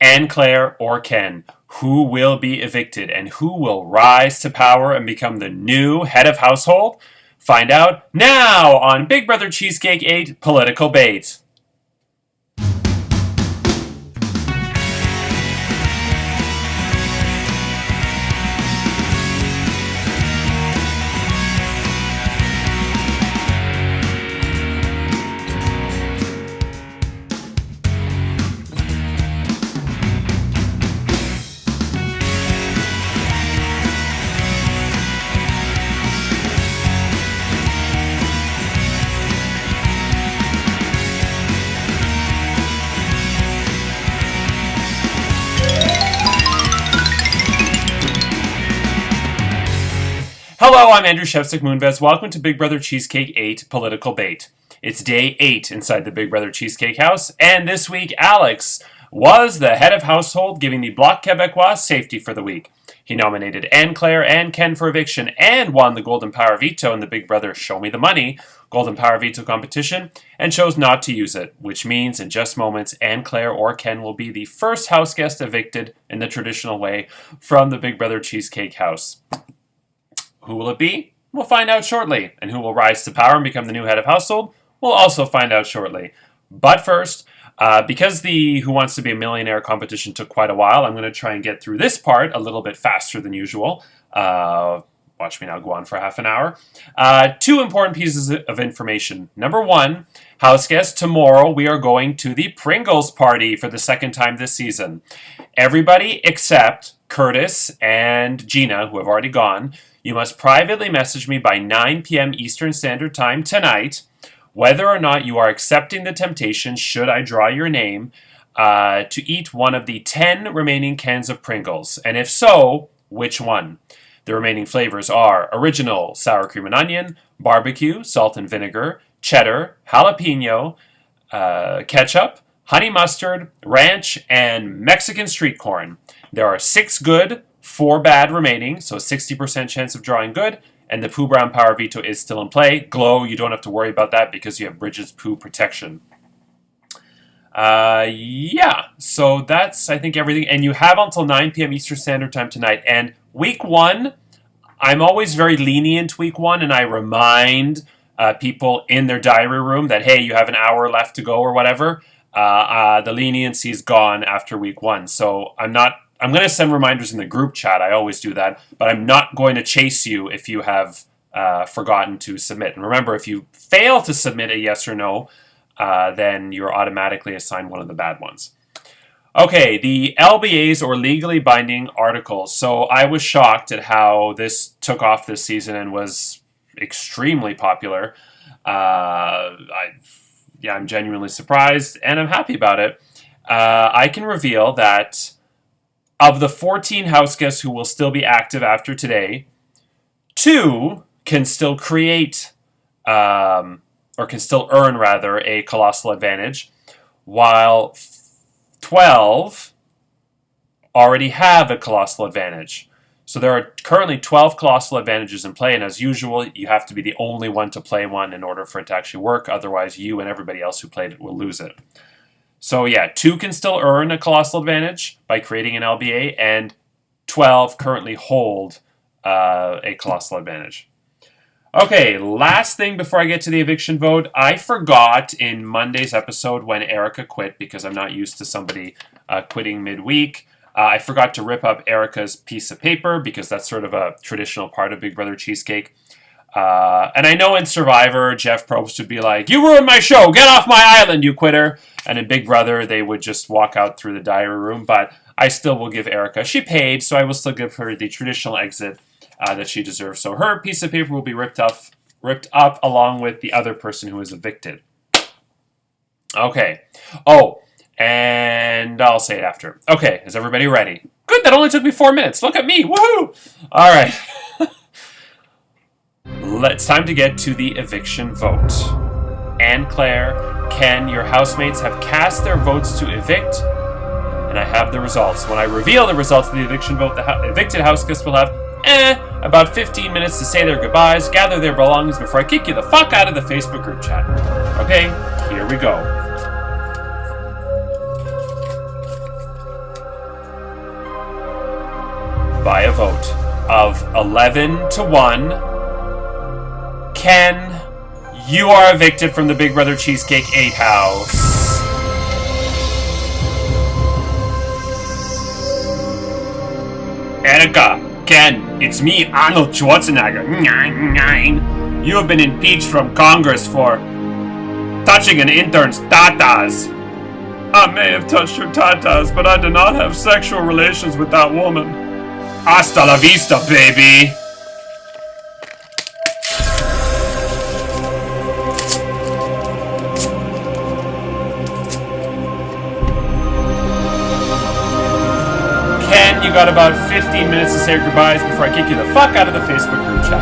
Anne Claire or Ken? Who will be evicted and who will rise to power and become the new head of household? Find out now on Big Brother Cheesecake 8 Political Bait. Hello, I'm Andrew Shevsik Moonves. Welcome to Big Brother Cheesecake 8 Political Bait. It's day 8 inside the Big Brother Cheesecake house, and this week Alex was the head of household, giving the Bloc Québécois safety for the week. He nominated Anne Claire and Ken for eviction and won the Golden Power Veto in the Big Brother Show Me the Money Golden Power Veto competition and chose not to use it, which means in just moments Anne Claire or Ken will be the first house guest evicted in the traditional way from the Big Brother Cheesecake house. Who will it be? We'll find out shortly. And who will rise to power and become the new head of household? We'll also find out shortly. But first, because the Who Wants to Be a Millionaire competition took quite a while, I'm going to try and get through this part a little bit faster than usual. Watch me now go on for half an hour. Two important pieces of information. Number one, house guest, tomorrow we are going to the Pringles party for the second time this season. Everybody except Curtis and Gina, who have already gone, you must privately message me by 9 p.m. Eastern Standard Time tonight whether or not you are accepting the temptation, should I draw your name, to eat one of the 10 remaining cans of Pringles. And if so, which one? The remaining flavors are original sour cream and onion, barbecue, salt and vinegar, cheddar, jalapeno, ketchup, honey mustard, ranch, and Mexican street corn. There are 6 good, 4 bad remaining, so 60% chance of drawing good, and the Pooh Brown Power Veto is still in play. Glow, you don't have to worry about that because you have Bridget's Pooh protection. So that's, I think, everything. And you have until 9 p.m. Eastern Standard Time tonight. And week 1, I'm always very lenient week 1, and I remind people in their diary room that, hey, you have an hour left to go or whatever. The leniency is gone after week 1. So I'm going to send reminders in the group chat. I always do that. But I'm not going to chase you if you have forgotten to submit. And remember, if you fail to submit a yes or no, then you're automatically assigned one of the bad ones. Okay, the LBAs, or legally binding articles. So I was shocked at how this took off this season and was extremely popular. I'm genuinely surprised, and I'm happy about it. I can reveal that of the 14 house guests who will still be active after today, 2 can still create, or can still earn, rather, a colossal advantage, while 12 already have a colossal advantage. So there are currently 12 colossal advantages in play, and as usual, you have to be the only one to play one in order for it to actually work. Otherwise, you and everybody else who played it will lose it. So yeah, 2 can still earn a colossal advantage by creating an LBA, and 12 currently hold a colossal advantage. Okay, last thing before I get to the eviction vote. I forgot in Monday's episode when Erica quit, because I'm not used to somebody quitting midweek. I forgot to rip up Erica's piece of paper, because that's sort of a traditional part of Big Brother Cheesecake. And I know in Survivor, Jeff Probst would be like, "You ruined my show! Get off my island, you quitter!" And in Big Brother, they would just walk out through the diary room. But I still will give Erica. She paid, so I will still give her the traditional exit that she deserves. So her piece of paper will be ripped up along with the other person who is evicted. Okay. Oh, and I'll say it after. Okay, is everybody ready? Good, that only took me 4 minutes. Look at me. Woohoo! All right. It's time to get to the eviction vote. Anne Claire, Ken, your housemates have cast their votes to evict, and I have the results. When I reveal the results of the eviction vote, the evicted house guests will have about 15 minutes to say their goodbyes, gather their belongings before I kick you the fuck out of the Facebook group chat. Okay, here we go. by a vote of 11 to 1. Ken, you are evicted from the Big Brother Cheesecake 8 house. Erica, Ken, it's me, Arnold Schwarzenegger. You have been impeached from Congress for touching an intern's tatas. I may have touched her tatas, but I did not have sexual relations with that woman. Hasta la vista, baby! Ken, you got about 15 minutes to say your goodbyes before I kick you the fuck out of the Facebook group chat.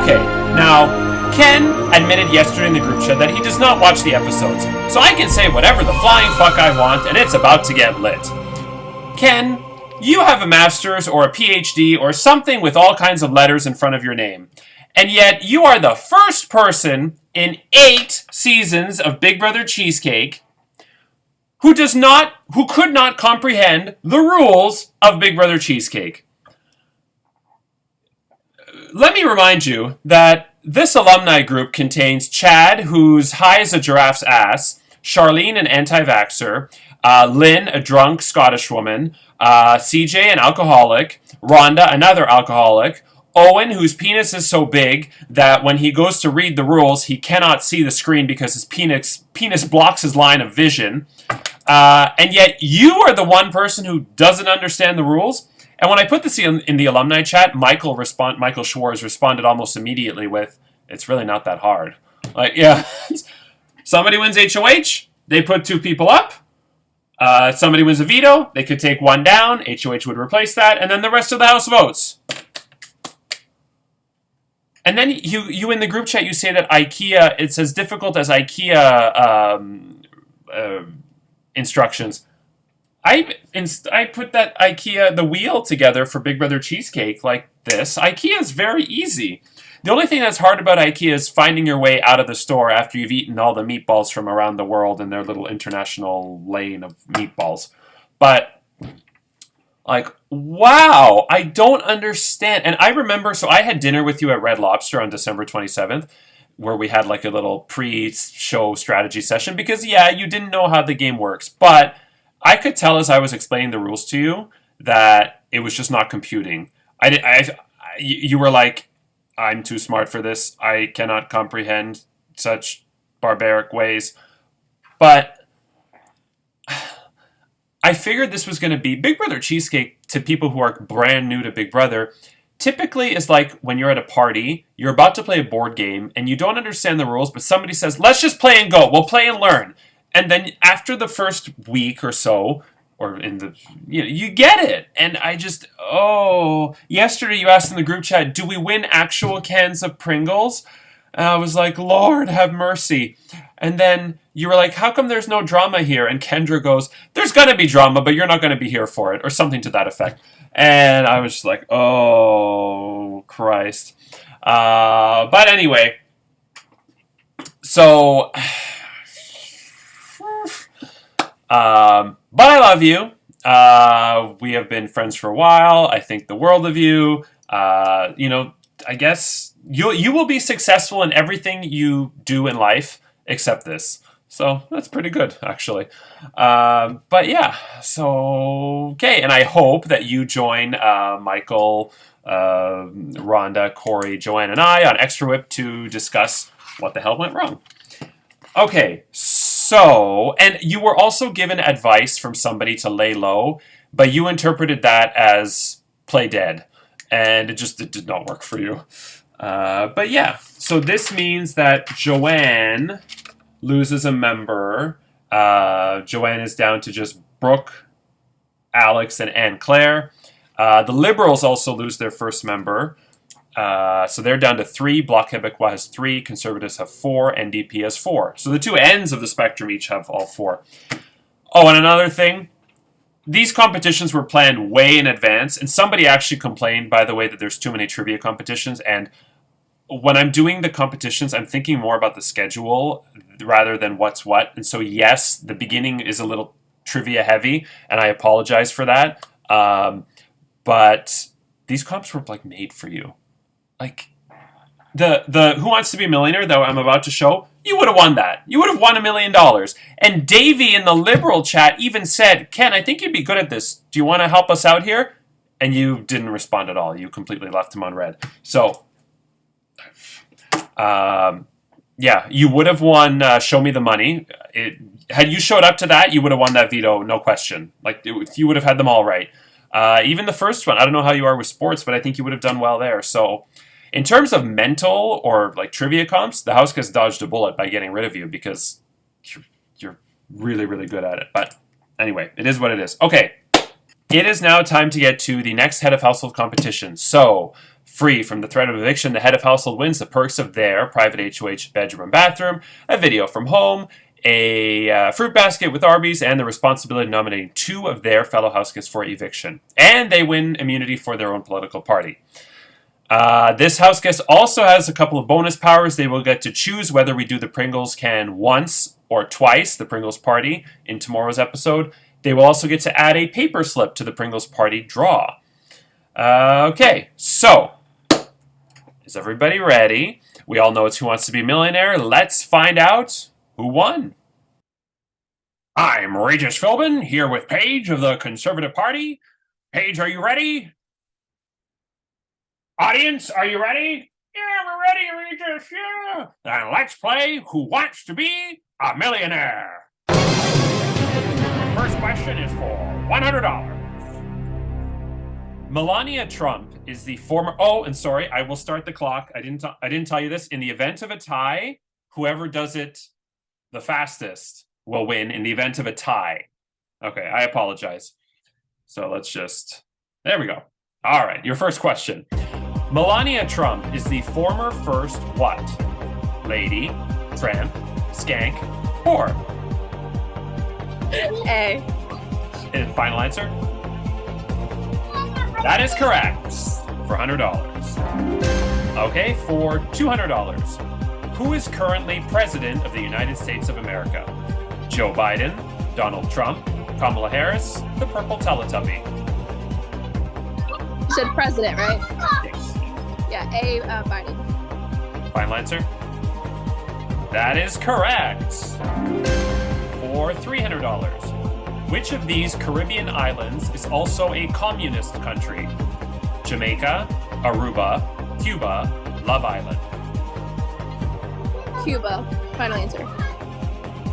Okay, now, Ken admitted yesterday in the group chat that he does not watch the episodes, so I can say whatever the flying fuck I want, and it's about to get lit. Ken, you have a master's or a PhD or something with all kinds of letters in front of your name, and yet you are the first person in 8 seasons of Big Brother Cheesecake who could not comprehend the rules of Big Brother Cheesecake. Let me remind you that this alumni group contains Chad, who's high as a giraffe's ass, Charlene, an anti-vaxxer, Lynn, a drunk Scottish woman, CJ, an alcoholic, Rhonda, another alcoholic, Owen, whose penis is so big that when he goes to read the rules, he cannot see the screen because his penis blocks his line of vision, and yet you are the one person who doesn't understand the rules. And when I put this in the alumni chat, Michael Schwartz responded almost immediately with, "It's really not that hard." Like, yeah, somebody wins HOH, they put 2 people up. Somebody wins a veto, they could take 1 down, HOH would replace that, and then the rest of the house votes. And then you in the group chat, you say that IKEA, it's as difficult as IKEA instructions. I put that IKEA, the wheel together for Big Brother Cheesecake like this. IKEA is very easy. The only thing that's hard about IKEA is finding your way out of the store after you've eaten all the meatballs from around the world in their little international lane of meatballs. But, like, wow, I don't understand. And I remember, so I had dinner with you at Red Lobster on December 27th, where we had like a little pre-show strategy session, because, yeah, you didn't know how the game works, but I could tell as I was explaining the rules to you that it was just not computing. You were like, "I'm too smart for this. I cannot comprehend such barbaric ways." But I figured this was going to be Big Brother Cheesecake to people who are brand new to Big Brother. Typically is like when you're at a party, you're about to play a board game, and you don't understand the rules, but somebody says, "Let's just play and go. We'll play and learn." And then after the first week or so, or you get it. And yesterday you asked in the group chat, "Do we win actual cans of Pringles?" And I was like, "Lord, have mercy." And then you were like, "How come there's no drama here?" And Kendra goes, "There's going to be drama, but you're not going to be here for it," or something to that effect. And I was just like, oh, Christ. But anyway, so... but I love you. We have been friends for a while. I think the world of you. I guess you will be successful in everything you do in life except this. So that's pretty good, actually. But yeah, so, okay. And I hope that you join Michael, Rhonda, Corey, Joanne, and I on Extra Whip to discuss what the hell went wrong. Okay, so, and you were also given advice from somebody to lay low, but you interpreted that as play dead, and it did not work for you. But yeah, so this means that Joanne loses a member. Joanne is down to just Brooke, Alex, and Anne Claire. The Liberals also lose their first member. So they're down to 3. Bloc Québécois has 3. Conservatives have 4. NDP has 4. So the two ends of the spectrum each have all 4. Oh, and another thing. These competitions were planned way in advance. And somebody actually complained, by the way, that there's too many trivia competitions. And when I'm doing the competitions, I'm thinking more about the schedule rather than what's what. And so, yes, the beginning is a little trivia heavy. And I apologize for that. But these comps were like made for you. Like the Who Wants to Be a Millionaire that I'm about to show, you would have won that. You would have won $1 million. And Davey in the liberal chat even said, Ken, I think you'd be good at this. Do you want to help us out here? And you didn't respond at all. You completely left him on red. So, yeah, you would have won Show Me the Money. Had you showed up to that, you would have won that veto, no question. Like, you would have had them all right. Even the first one, I don't know how you are with sports, but I think you would have done well there. So, in terms of mental or like trivia comps, the house gets dodged a bullet by getting rid of you because you're really, really good at it. But anyway, it is what it is. Okay. It is now time to get to the next head of household competition. So, free from the threat of eviction, the head of household wins the perks of their private HOH bedroom and bathroom, a video from home, a fruit basket with Arby's, and the responsibility of nominating 2 of their fellow house guests for eviction. And they win immunity for their own political party. This house guest also has a couple of bonus powers. They will get to choose whether we do the Pringles can once or twice, the Pringles party, in tomorrow's episode. They will also get to add a paper slip to the Pringles party draw. Okay, so, is everybody ready? We all know it's Who Wants to Be a Millionaire. Let's find out who won. I'm Regis Philbin, here with Paige of the Conservative Party. Paige, are you ready? Audience, are you ready? Yeah, we're ready, Regis, yeah. Then let's play Who Wants to Be a Millionaire. First question is for $100. Melania Trump is the former... Oh, and sorry, I will start the clock. I didn't tell you this. In the event of a tie, whoever does it the fastest will win in the event of a tie. Okay, I apologize. So let's just... There we go. All right, your first question. Melania Trump is the former first what? Lady, tramp, skank, whore? A. And final answer? That is correct. For $100. Okay, for $200. Who is currently President of the United States of America? Joe Biden, Donald Trump, Kamala Harris, the Purple Teletubby? You said president, right? Yes. Yeah, A. Biden. Final answer? That is correct. For $300. Which of these Caribbean islands is also a communist country? Jamaica, Aruba, Cuba, Love Island? Cuba. Final answer.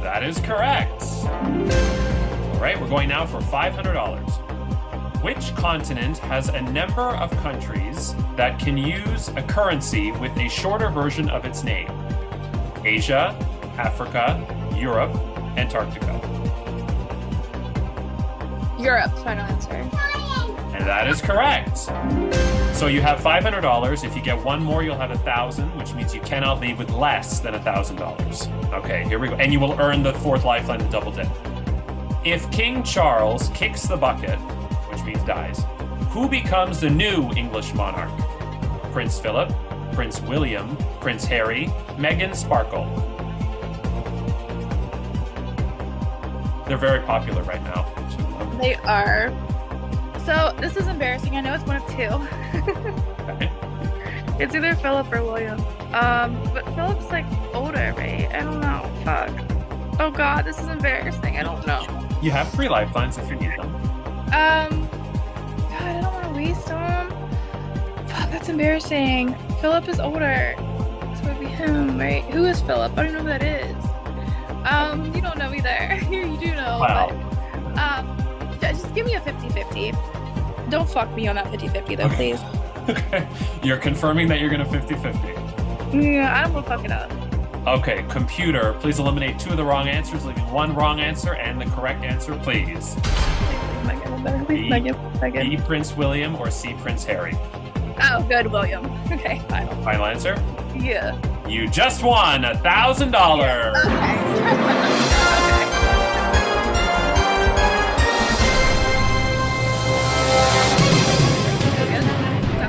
That is correct. All right, we're going now for $500. Which continent has a number of countries that can use a currency with a shorter version of its name? Asia, Africa, Europe, Antarctica? Europe. Final answer. And that is correct. So you have $500. If you get one more, you'll have $1,000, which means you cannot leave with less than $1,000. Okay, here we go. And you will earn the 4th lifeline to double dip. If King Charles kicks the bucket, which means dies, who becomes the new English monarch? Prince Philip, Prince William, Prince Harry, Meghan Sparkle? They're very popular right now. They are. So this is embarrassing. I know it's one of 2. Okay. It's either Philip or William. But Philip's like older, right? I don't know. Fuck. Oh god, this is embarrassing. I don't know. You have 3 lifelines if you need them. God, I don't want to waste them. Fuck, that's embarrassing. Philip is older, so it'd be him, right? Who is Philip? I don't know who that is. You don't know either. You do know. Wow. But, just give me a 50-50. Don't fuck me on that 50-50 though, please. Okay. You're confirming that you're going to 50-50. Yeah, I don't want to fuck it up. Okay, computer, please eliminate 2 of the wrong answers, leaving 1 wrong answer and the correct answer, please. B. Prince William or C. Prince Harry? Oh, good, William. Okay, final. Final answer? Yeah. You just won $1,000.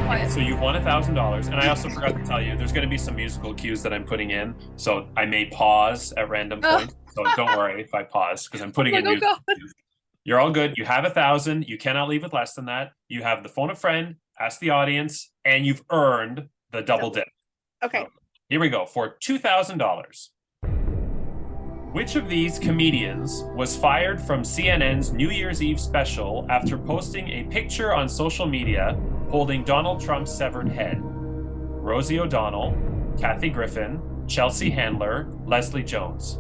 Okay. So you've won $1,000, and I also forgot to tell you, there's going to be some musical cues that I'm putting in, so I may pause at random points. So don't worry if I pause, because I'm putting in musical cues. You're all good. You have $1,000. You cannot leave with less than that. You have the phone a friend, ask the audience, and you've earned the double dip. Okay. So, here we go for $2,000. Which of these comedians was fired from CNN's New Year's Eve special after posting a picture on social media holding Donald Trump's severed head? Rosie O'Donnell, Kathy Griffin, Chelsea Handler, Leslie Jones.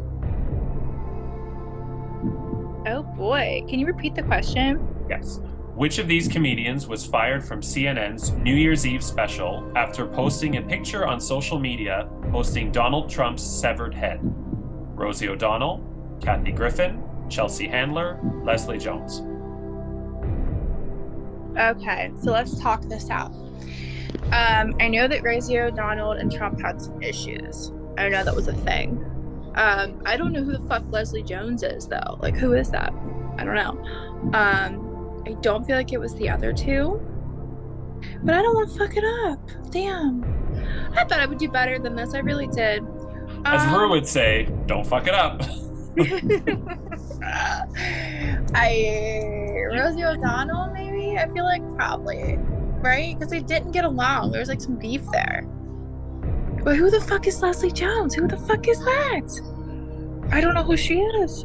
Oh boy. Can you repeat the question? Yes. Which of these comedians was fired from CNN's New Year's Eve special after posting a picture on social media hosting Donald Trump's severed head? Rosie O'Donnell, Kathy Griffin, Chelsea Handler, Leslie Jones. Okay, so let's talk this out. I know that Rosie O'Donnell and Trump had some issues. I know that was a thing. I don't know who the fuck Leslie Jones is, though. Like, who is that? I don't know. I don't feel like it was the other two. But I don't want to fuck it up. Damn. I thought I would do better than this. I really did. As Rue would say, don't fuck it up. Rosie O'Donnell, maybe? I feel like probably. Right? Because they didn't get along. There was like some beef there. But who the fuck is Leslie Jones? Who the fuck is that? I don't know who she is.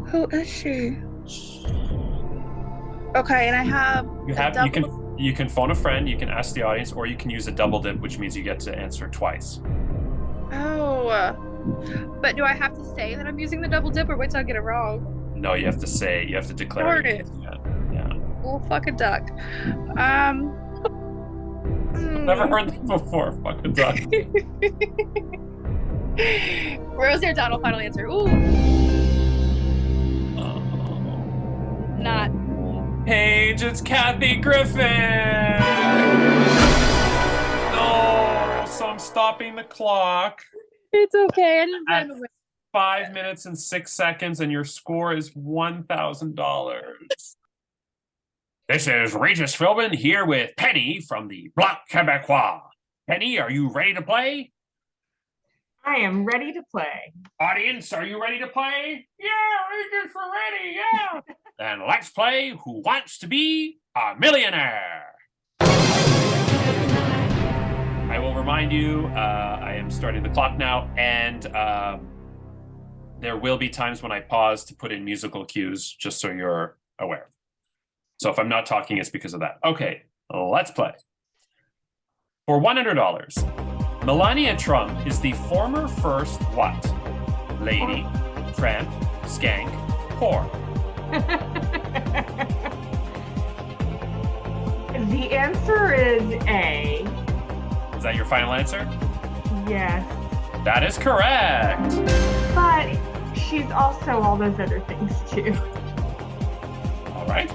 Who is she? Okay, and I have you can phone a friend, you can ask the audience, or you can use a double dip, which means you get to answer twice. Oh, but do I have to say that I'm using the double dip or wait till I get it wrong? No, you have to declare it. Yeah. Well, fuck a duck. Never heard that before. Fuck a duck. Rosie O'Donnell, final answer. Ooh. Not. Paige, it's Kathy Griffin. No, so I'm stopping the clock. It's okay. I didn't At run away. 5 minutes and 6 seconds, and your score is $1,000. This is Regis Philbin here with Penny from the Bloc Québécois. Penny, are you ready to play? I am ready to play. Audience, are you ready to play? Yeah, Regis, we're ready, yeah. Then let's play Who Wants to Be a Millionaire? I will remind you, I am starting the clock now, and there will be times when I pause to put in musical cues, just so you're aware. So if I'm not talking, it's because of that. Okay, let's play. For $100, Melania Trump is the former first what? Lady, tramp, skank, whore. The answer is A. Is that your final answer? Yes. That is correct. But she's also all those other things too. All right.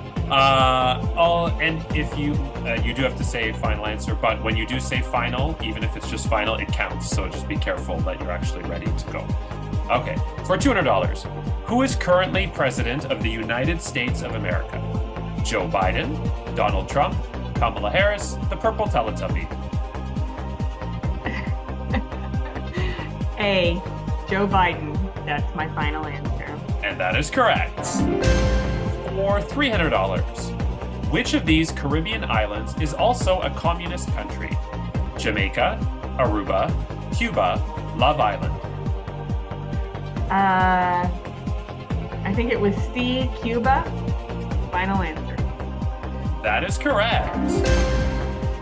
And if you do have to say final answer, but when you do say final, even if it's just final, it counts. So just be careful that you're actually ready to go. Okay, for $200, who is currently president of the United States of America? Joe Biden, Donald Trump, Kamala Harris, the Purple Teletubby. A. Joe Biden. That's my final answer. And that is correct. For $300, which of these Caribbean islands is also a communist country? Jamaica, Aruba, Cuba, Love Island. I think it was C, Cuba. Final answer. That is correct.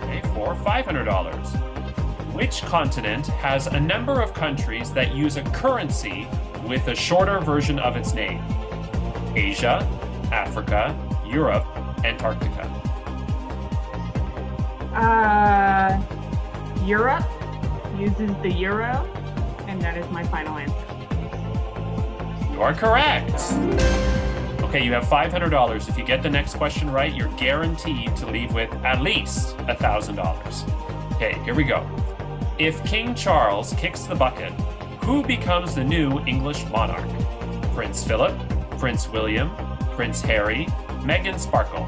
Okay, for $500, which continent has a number of countries that use a currency with a shorter version of its name? Asia, Africa, Europe, Antarctica. Europe uses the euro, and that is my final answer. You are correct. Okay, you have $500. If you get the next question right, you're guaranteed to leave with at least $1,000. Okay, here we go. If King Charles kicks the bucket, who becomes the new English monarch? Prince Philip, Prince William, Prince Harry, Meghan Sparkle.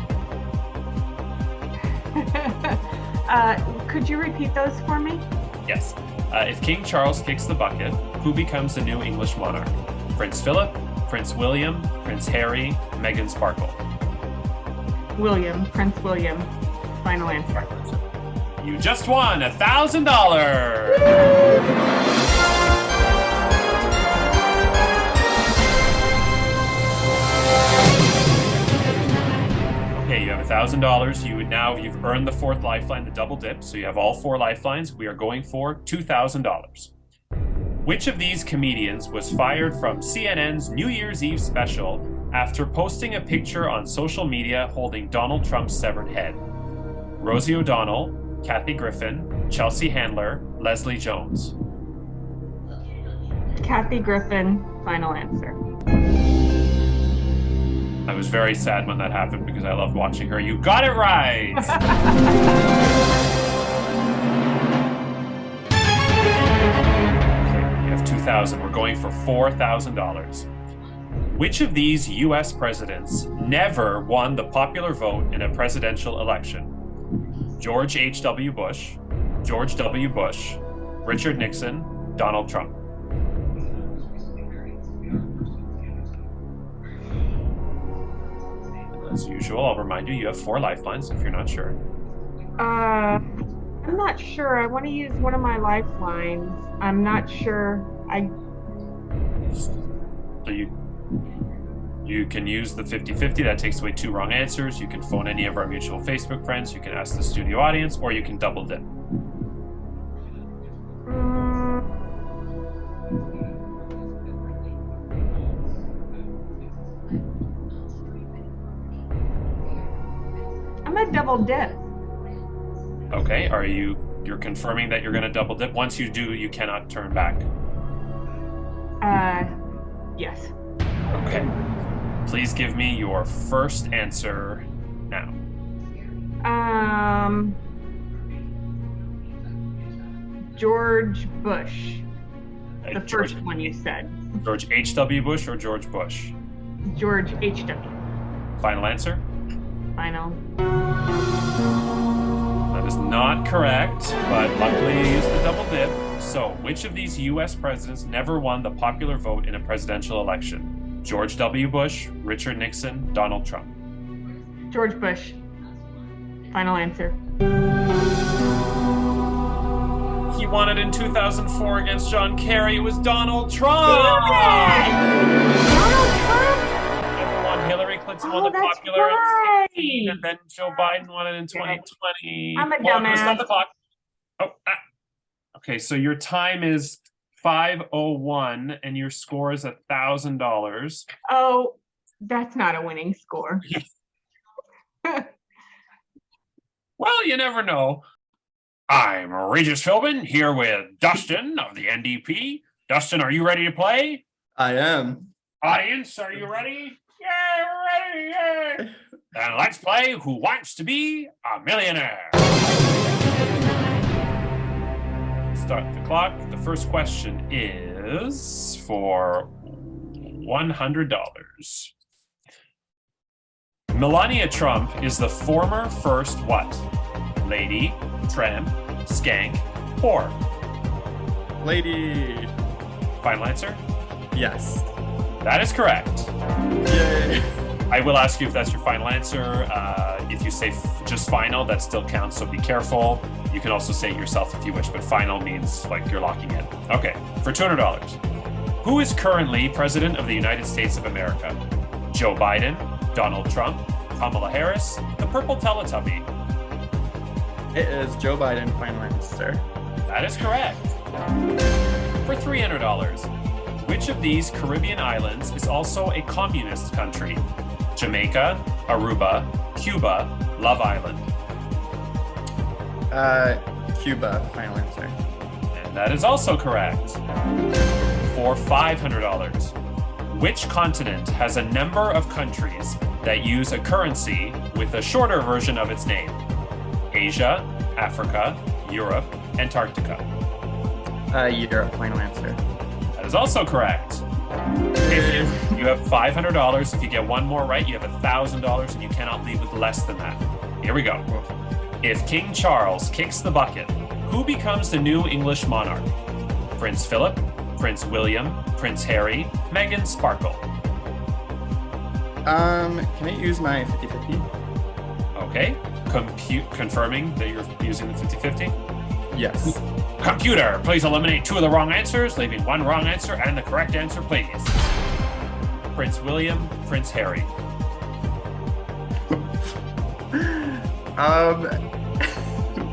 Could you repeat those for me? Yes. If King Charles kicks the bucket, who becomes the new English monarch? Prince Philip, Prince William, Prince Harry, Meghan Sparkle. William, Prince William. Final answer. You just won $1,000. Okay, you have $1,000. You've earned the fourth lifeline, the double dip, so you have all 4 lifelines. We are going for $2,000. Which of these comedians was fired from CNN's New Year's Eve special after posting a picture on social media holding Donald Trump's severed head? Rosie O'Donnell, Kathy Griffin, Chelsea Handler, Leslie Jones. Kathy Griffin. Final answer. I was very sad when that happened because I loved watching her. You got it right! Okay, you have $2,000. We're going for $4,000. Which of these U.S. presidents never won the popular vote in a presidential election? George H.W. Bush, George W. Bush, Richard Nixon, Donald Trump. As usual, I'll remind you, you have 4 lifelines if you're not sure. I'm not sure. I want to use one of my lifelines. I'm not sure. So you can use the 50-50. That takes away 2 wrong answers. You can phone any of our mutual Facebook friends. You can ask the studio audience, or you can double dip. I'm gonna double dip. Okay, you're confirming that you're going to double dip? Once you do, you cannot turn back. Yes. Okay. Please give me your first answer now. George Bush. The George, first one you said. George H.W. Bush or George Bush? George H.W. Final answer? Final. That is not correct, but luckily you used the double dip. So, which of these U.S. presidents never won the popular vote in a presidential election? George W. Bush, Richard Nixon, Donald Trump. George Bush. Final answer. He won it in 2004 against John Kerry. It was Donald Trump! Donald Trump? Never won. Hillary Clinton won the that's popular right. in 2016, and then Joe Biden won it in 2020. I'm a Hold on, dumbass. stop the clock. Okay, so your time is 5:01, and your score is $1,000. Oh, that's not a winning score. Well, you never know. I'm Regis Philbin here with Dustin of the NDP. Dustin, are you ready to play? I am. Audience, are you ready? Yeah, we're ready. Yeah. Then let's play Who Wants to Be a Millionaire? Start the clock. The first question is for $100. Melania Trump is the former first what? Lady, tramp, skank, whore. Lady. Final answer? Yes. That is correct. Yay. I will ask you if that's your final answer. If you say just final, that still counts, so be careful. You can also say it yourself if you wish, but final means like you're locking in. Okay, for $200. Who is currently President of the United States of America? Joe Biden, Donald Trump, Kamala Harris, the Purple Teletubby. It is Joe Biden, final answer. That is correct. For $300, which of these Caribbean islands is also a communist country? Jamaica, Aruba, Cuba, Love Island. Cuba, final answer. And that is also correct. For $500, which continent has a number of countries that use a currency with a shorter version of its name? Asia, Africa, Europe, Antarctica. Europe, final answer. That is also correct. You have $500. If you get one more right, you have $1,000, and you cannot leave with less than that. Here we go. If King Charles kicks the bucket, who becomes the new English monarch? Prince Philip, Prince William, Prince Harry, Meghan Sparkle. Can I use my 50-50? Okay. Confirming that you're using the 50-50? Yes. Computer, please eliminate 2 of the wrong answers, leaving 1 wrong answer and the correct answer, please. Prince William, Prince Harry.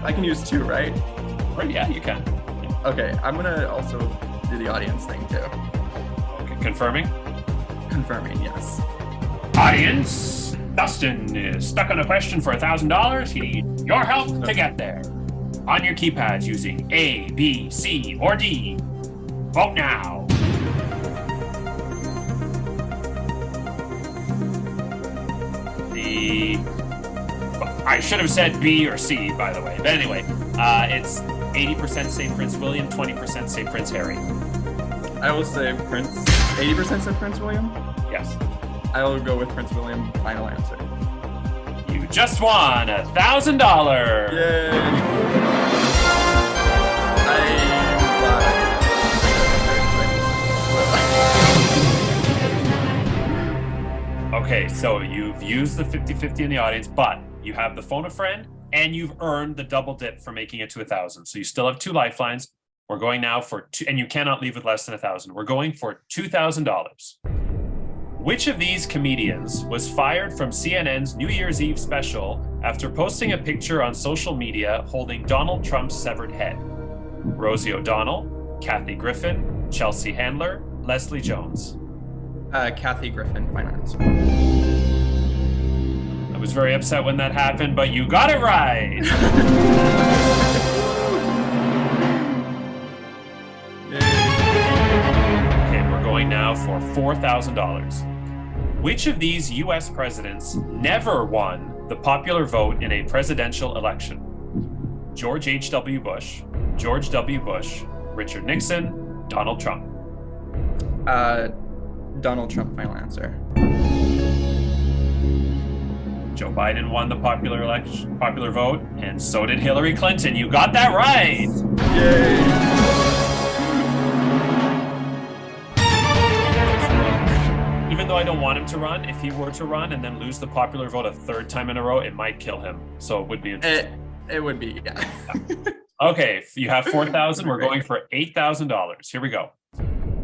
I can use 2, right? Right, yeah, you can. Okay, I'm gonna also do the audience thing too. Okay, confirming. Confirming, yes. Audience, Dustin is stuck on a question for $1,000. He needs your help to get there. On your keypads using A, B, C, or D. Vote now. I should have said B or C, by the way. But anyway, it's 80% say Prince William, 20% say Prince Harry. I will say Prince. 80% said Prince William? Yes. I will go with Prince William. Final answer. You just won $1,000. Yay! Okay, so you've used the 50-50 in the audience, but you have the phone a friend, and you've earned the double dip for making it to 1,000. So you still have 2 lifelines. We're going now for 2, and you cannot leave with less than 1,000. We're going for $2,000. Which of these comedians was fired from CNN's New Year's Eve special after posting a picture on social media holding Donald Trump's severed head? Rosie O'Donnell, Kathy Griffin, Chelsea Handler, Leslie Jones. Kathy Griffin. Final answer. I was very upset when that happened, but you got it right. Okay, we're going now for $4,000. Which of these U.S. presidents never won the popular vote in a presidential election? George H.W. Bush, George W. Bush, Richard Nixon, Donald Trump. Donald Trump. Final answer. Joe Biden won the popular vote, and so did Hillary Clinton. You got that right. Yay! Even though I don't want him to run, if he were to run and then lose the popular vote a 3rd time in a row, it might kill him. So it would be interesting. It would be, yeah. Okay, you have 4,000. We're going for $8,000. Here we go.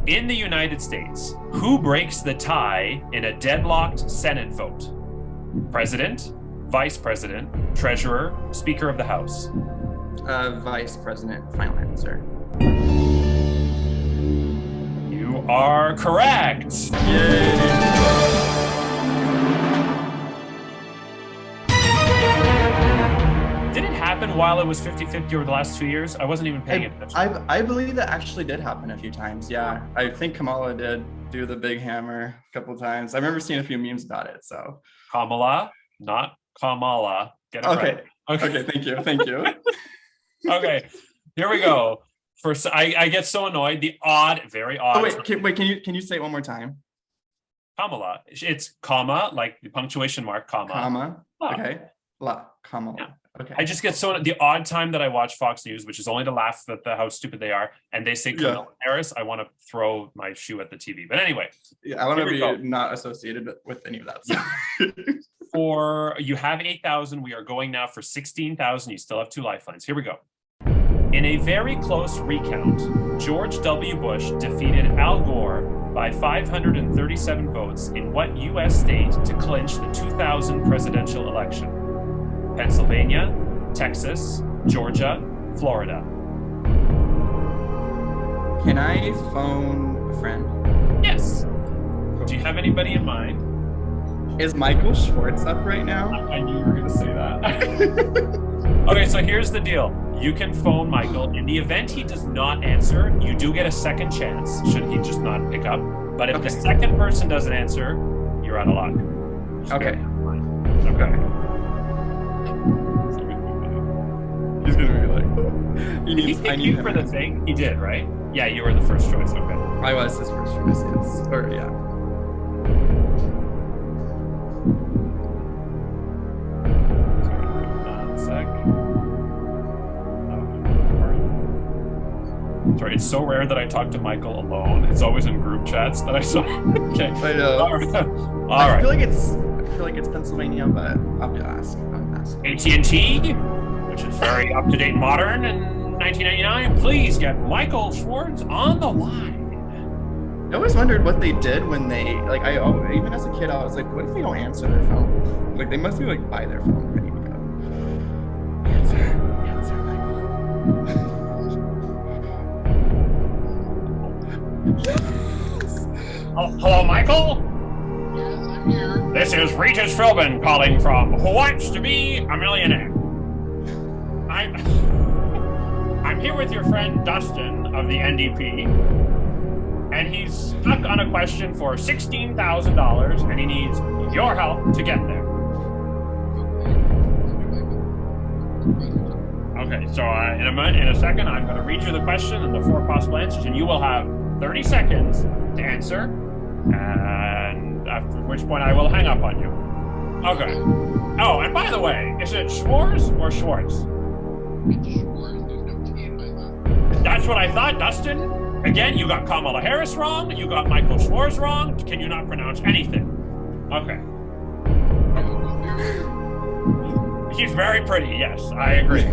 In the United States, who breaks the tie in a deadlocked Senate vote? President, Vice President, Treasurer, Speaker of the House. Vice President. Final answer. You are correct. Yay! Did it happen while it was 50-50 over the last 2 years? I wasn't even paying attention. I believe that actually did happen a few times. Yeah, I think Kamala did do the big hammer a couple of times. I remember seeing a few memes about it. So Kamala, not Kamala. Get it okay. Right. Okay. Thank you. Okay, here we go. First, I get so annoyed. The very odd. Oh wait, can you say it one more time? Kamala. It's comma, like the punctuation mark, comma. Comma. Ah. Okay. Kamala. Yeah. Okay. I just get so the odd time that I watch Fox News, which is only to laugh at how stupid they are, and they say Kamala Harris, I want to throw my shoe at the TV. But anyway, yeah, I want to be not associated with any of that stuff. You have 8,000. We are going now for 16,000. You still have 2 lifelines. Here we go. In a very close recount, George W. Bush defeated Al Gore by 537 votes in what U.S. state to clinch the 2000 presidential election? Pennsylvania, Texas, Georgia, Florida. Can I phone a friend? Yes. Do you have anybody in mind? Is Michael Schwartz up right now? I knew you were going to say that. Okay, so here's the deal. You can phone Michael. In the event he does not answer, you do get a second chance, should he just not pick up. But if the second person doesn't answer, you're out of luck. Okay. Okay. He's gonna be like, Did he pick you for the thing? He did, right? Yeah, you were the first choice. Okay. I was his first choice, yes. Or, yeah. Sorry, it's so rare that I talk to Michael alone. It's always in group chats that I saw. Okay. I know. All right. I feel like feel like it's Pennsylvania, but I'll ask. AT&T, which is very up-to-date and modern in 1999. Please get Michael Schwartz on the line. I always wondered what they did when they, like, even as a kid, I was like, what if they don't answer their phone? Like, they must be, like, by their phone ready to go. Answer, Michael. Hello, Michael? Yes, I'm here. This is Regis Philbin calling from Who Wants to Be a Millionaire? I'm here with your friend Dustin of the NDP, and he's stuck on a question for $16,000, and he needs your help to get there. Okay, so in a second, I'm going to read you the question and the 4 possible answers, and you will have 30 seconds to answer, and after which point I will hang up on you. Okay. Oh, and by the way, is it Schwartz or Schwartz? It's Schwartz. There's no T in my last. That's what I thought, Dustin. Again, you got Kamala Harris wrong. You got Michael Schwartz wrong. Can you not pronounce anything? Okay. He's very pretty. Yes, I agree.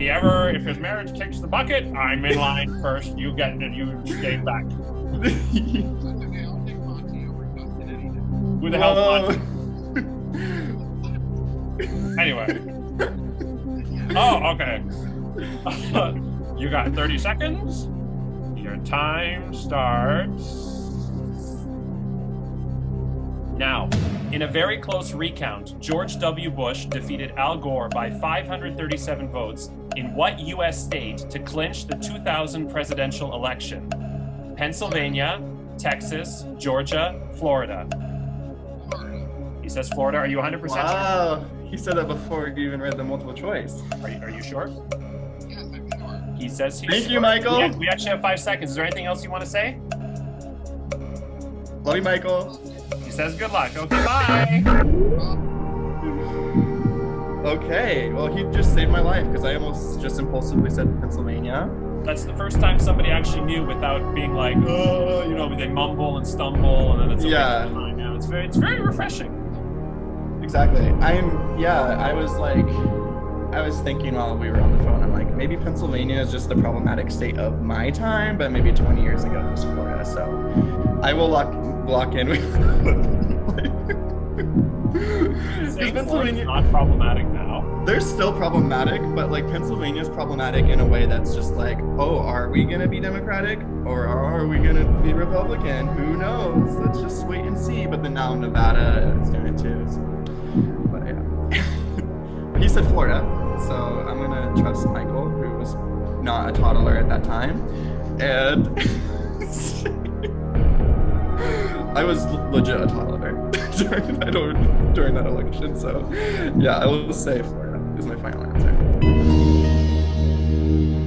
If his marriage kicks the bucket, I'm in line first. You stay back. Okay, I'll take Monty over Dustin any day. Who the hell's Monty? Anyway. Oh, okay. You got 30 seconds. Your time starts now. In a very close recount, George W. Bush defeated Al Gore by 537 votes in what U.S. state to clinch the 2000 presidential election? Pennsylvania, Texas, Georgia, Florida. He says Florida. Are you 100% sure? Wow, he said that before you even read the multiple choice. Are you sure? Yes, I'm sure. He says he's Thank sure. you, Michael. We actually have 5 seconds. Is there anything else you want to say? Love you, Michael. He says good luck. Okay, bye. Okay, well, he just saved my life because I almost just impulsively said Pennsylvania. That's the first time somebody actually knew without being like, oh, they mumble and stumble, and then it's a waste of time. Yeah, it's very refreshing. Exactly. I was thinking while we were on the phone, I'm like, maybe Pennsylvania is just the problematic state of my time, but maybe 20 years ago it was Florida. So I will lock in with Pennsylvania not problematic now. They're still problematic, but like Pennsylvania's problematic in a way that's just like, oh, are we gonna be Democratic or are we gonna be Republican? Who knows? Let's just wait and see. But then now Nevada is doing it too. So. But yeah. He said Florida, so I'm gonna trust Michael, who was not a toddler at that time. And I was legit a toddler during that election. So yeah, I will say Florida is my final answer.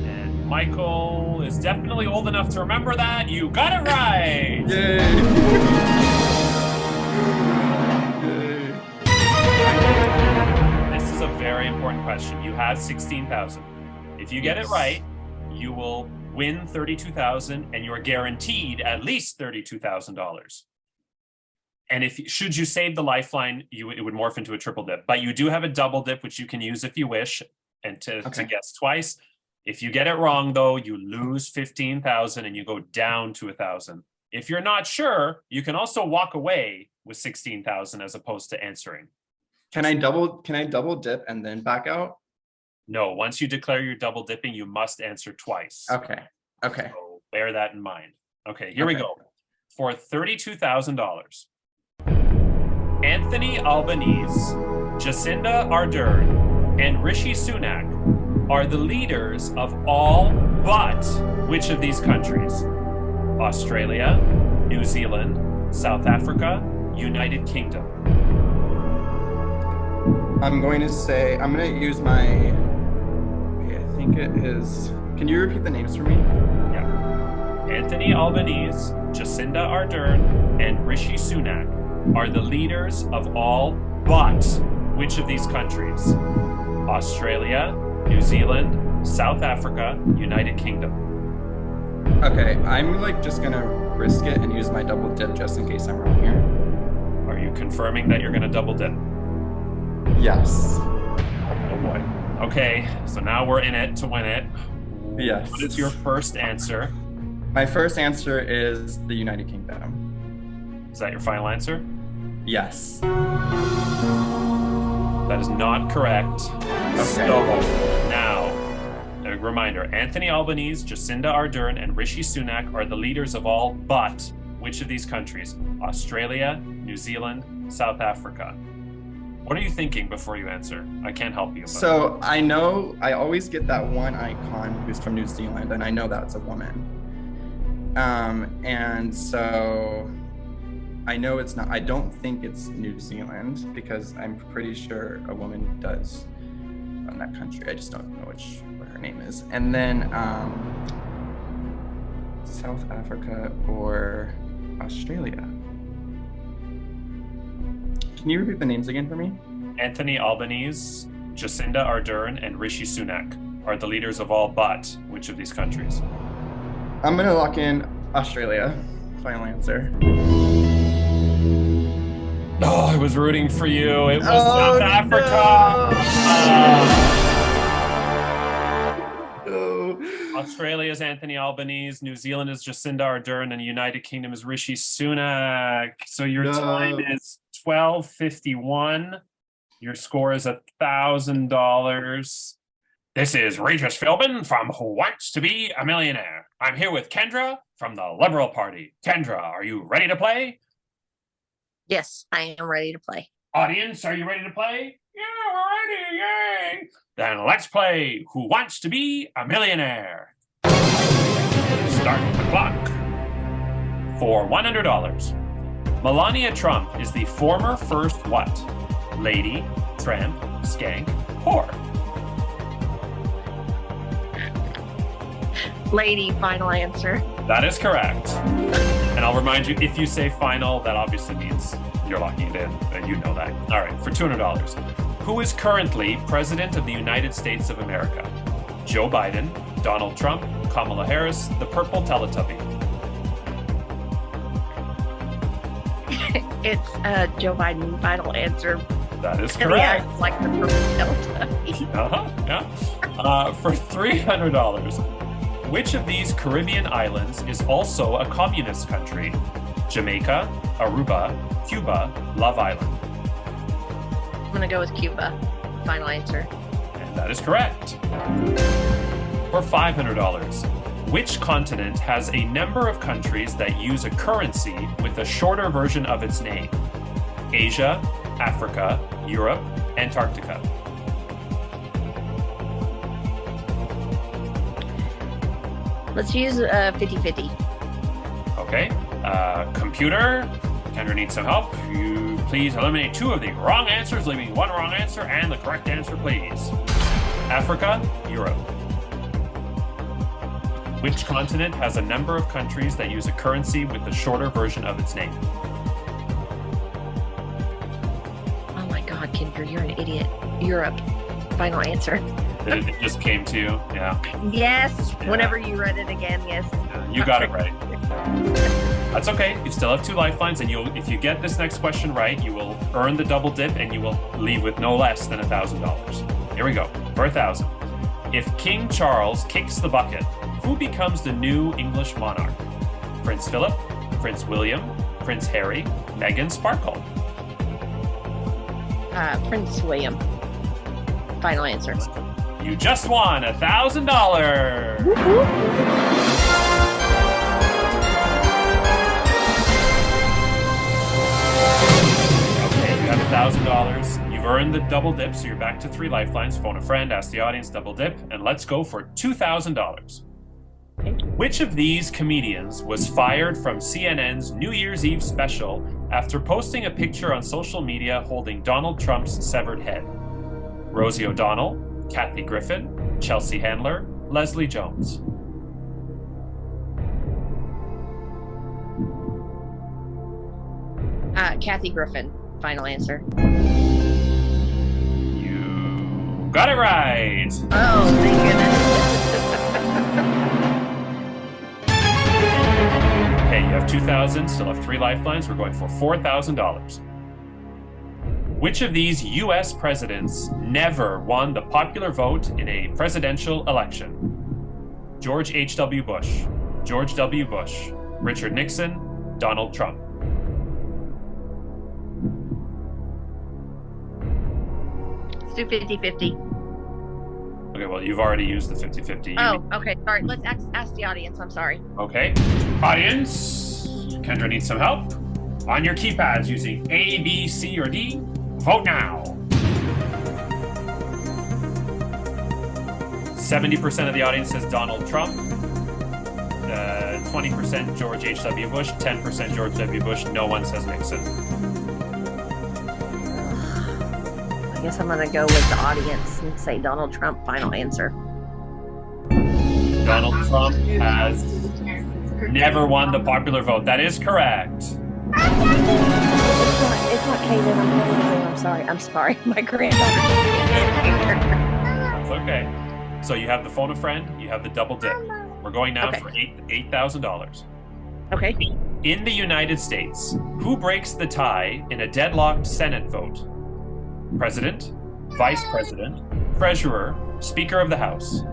And Michael is definitely old enough to remember that. You got it right. Yay! This is a very important question. You have 16,000. If you get it right, you will win 32,000, and you're guaranteed at least $32,000. And should you save the lifeline, it would morph into a triple dip. But you do have a double dip, which you can use if you wish, and to guess twice. If you get it wrong, though, you lose 15,000 and you go down to 1,000. If you're not sure, you can also walk away with 16,000 as opposed to answering. Can I double dip and then back out? No, once you declare you're double dipping, you must answer twice. Okay. So bear that in mind. Okay, here we go. For $32,000, Anthony Albanese, Jacinda Ardern, and Rishi Sunak are the leaders of all but which of these countries? Australia, New Zealand, South Africa, United Kingdom. I'm going to use my, I think it is, can you repeat the names for me? Yeah. Anthony Albanese, Jacinda Ardern, and Rishi Sunak are the leaders of all but which of these countries? Australia, New Zealand, South Africa, United Kingdom. Okay, I'm just gonna risk it and use my double dip just in case I'm wrong here. Are you confirming that you're going to double dip. Yes. Oh boy. Okay, so now we're in it to win it. Yes. What is your first answer? My first answer is the United Kingdom. Is that your final answer? Yes. That is not correct. So now, a reminder, Anthony Albanese, Jacinda Ardern, and Rishi Sunak are the leaders of all but which of these countries? Australia, New Zealand, South Africa. What are you thinking before you answer? I can't help you. But... So I know I always get that one icon who's from New Zealand, and I know that's a woman. And so I know it's not, I don't think it's New Zealand because I'm pretty sure a woman does run that country. I just don't know what her name is. And then South Africa or Australia. Can you repeat the names again for me? Anthony Albanese, Jacinda Ardern, and Rishi Sunak are the leaders of all but which of these countries? I'm gonna lock in Australia. Final answer. Oh, I was rooting for you. It was South Africa. No. Australia is Anthony Albanese, New Zealand is Jacinda Ardern, and the United Kingdom is Rishi Sunak. So your time is 12:51. Your score is $1,000. This is Regis Philbin from Who Wants to Be a Millionaire. I'm here with Kendra from the Liberal Party. Kendra, are you ready to play? Yes, I am ready to play. Audience, are you ready to play? Yeah, we're ready, yay! Then let's play Who Wants to Be a Millionaire? Start the clock. For $100, Melania Trump is the former first what? Lady, tramp, skank, whore. Lady, final answer. That is correct. And I'll remind you, if you say final, that obviously means you're locking it in, and you know that. All right, for $200. Who is currently President of the United States of America? Joe Biden, Donald Trump, Kamala Harris, the purple Teletubby. It's Joe Biden, final answer. That is Yeah, correct. it's like the purple Teletubby. Yeah. For $300, which of these Caribbean islands is also a communist country? Jamaica, Aruba, Cuba, Love Island. I'm gonna go with Cuba. Final answer. And that is correct. For $500, which continent has a number of countries that use a currency with a shorter version of its name? Asia, Africa, Europe, Antarctica. Let's use 50-50. Okay. Computer, Kendra needs some help. You please eliminate two of the wrong answers, leaving one wrong answer and the correct answer, please. Africa, Europe. Which continent has a number of countries that use a currency with the shorter version of its name? Oh my God, Kendra, you're an idiot. Europe. Final answer. It just came to you. Yeah. Yes. Yeah. Whenever you read it again, yes. You got it right. That's okay. You still have 2 lifelines, and if you get this next question right, you will earn the double dip, and you will leave with no less than $1,000. Here we go. For 1,000. If King Charles kicks the bucket, who becomes the new English monarch? Prince Philip, Prince William, Prince Harry, Meghan Sparkle. Prince William. Final answer. You just won $1,000. Okay, you have $1,000. You've earned the double dip, so you're back to 3 lifelines. Phone a friend, ask the audience, double dip, and let's go for $2,000. Which of these comedians was fired from CNN's New Year's Eve special after posting a picture on social media holding Donald Trump's severed head? Rosie O'Donnell, Kathy Griffin, Chelsea Handler, Leslie Jones. Kathy Griffin. Final answer. You got it right. Oh, thank goodness. Okay, you have 2,000, still have 3 lifelines. We're going for $4,000. Which of these U.S. presidents never won the popular vote in a presidential election? George H.W. Bush, George W. Bush, Richard Nixon, Donald Trump. Let's do 50-50. Okay, well, you've already used the 50-50. Oh, okay. Sorry. Let's ask the audience. I'm sorry. Okay. Audience, Kendra needs some help. On your keypads using A, B, C, or D, vote now. 70% of the audience says Donald Trump. 20% George H.W. Bush. 10% George W. Bush. No one says Nixon. I guess I'm going to go with the audience and say Donald Trump. Final answer. Donald Trump has never won the popular vote. That is correct. It's not Kaden. I'm sorry. I'm sorry. My granddaughter. It's okay. So you have the phone a friend. You have the double dip. We're going now Okay. for $8,000. Okay. In the United States, who breaks the tie in a deadlocked Senate vote? President, Vice President, Treasurer, Speaker of the House.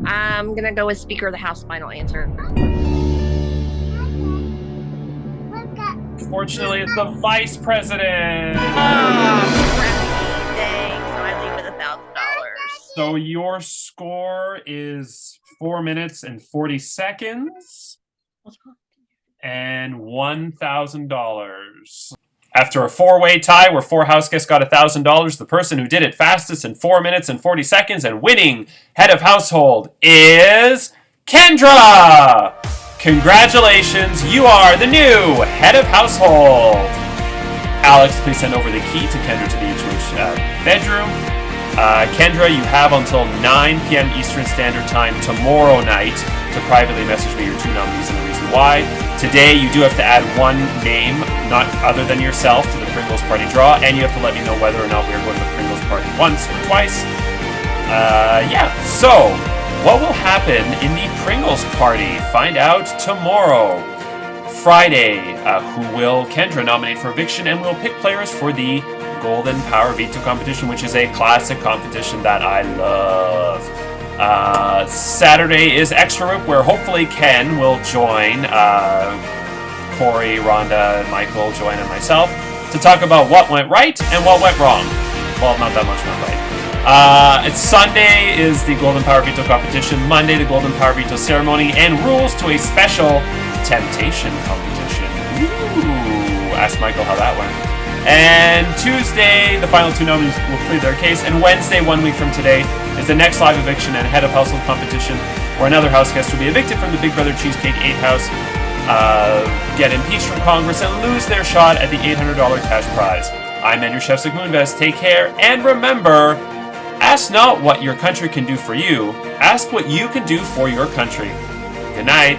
I'm going to go with Speaker of the House. Final answer. Fortunately, it's the Vice President. Dang. So I leave with $1,000. So your score is 4 minutes and 40 seconds and $1,000. After a four-way tie where four house guests got $1,000, the person who did it fastest in 4 minutes and 40 seconds and winning head of household is Kendra! Congratulations, you are the new head of household. Alex, please send over the key to Kendra to the each bedroom. Kendra, you have until 9 p.m. Eastern Standard Time tomorrow night to privately message me your two nominees and the reason why. Today, you do have to add one name, not other than yourself, to the Pringles Party draw, and you have to let me know whether or not we are going to the Pringles Party once or twice. So, what will happen in the Pringles Party? Find out tomorrow. Friday, who will Kendra nominate for Eviction, and we'll pick players for the Golden Power Veto competition, which is a classic competition that I love. Saturday is Extra Roop, where hopefully Ken will join Corey, Rhonda, Michael, Joanne, and myself to talk about what went right and what went wrong. Well, not that much went right. It's Sunday is the Golden Power Veto competition, Monday the Golden Power Veto ceremony, and rules to a special Temptation competition. Ooh, ask Michael how that went. And Tuesday, the final two nominees will plead their case. And Wednesday, 1 week from today, is the next live eviction and head of household competition, where another house guest will be evicted from the Big Brother Cheesecake 8 house, get impeached from Congress, and lose their shot at the $800 cash prize. I'm Andrew Shevsik Moonves. Take care, and remember, ask not what your country can do for you, ask what you can do for your country. Good night.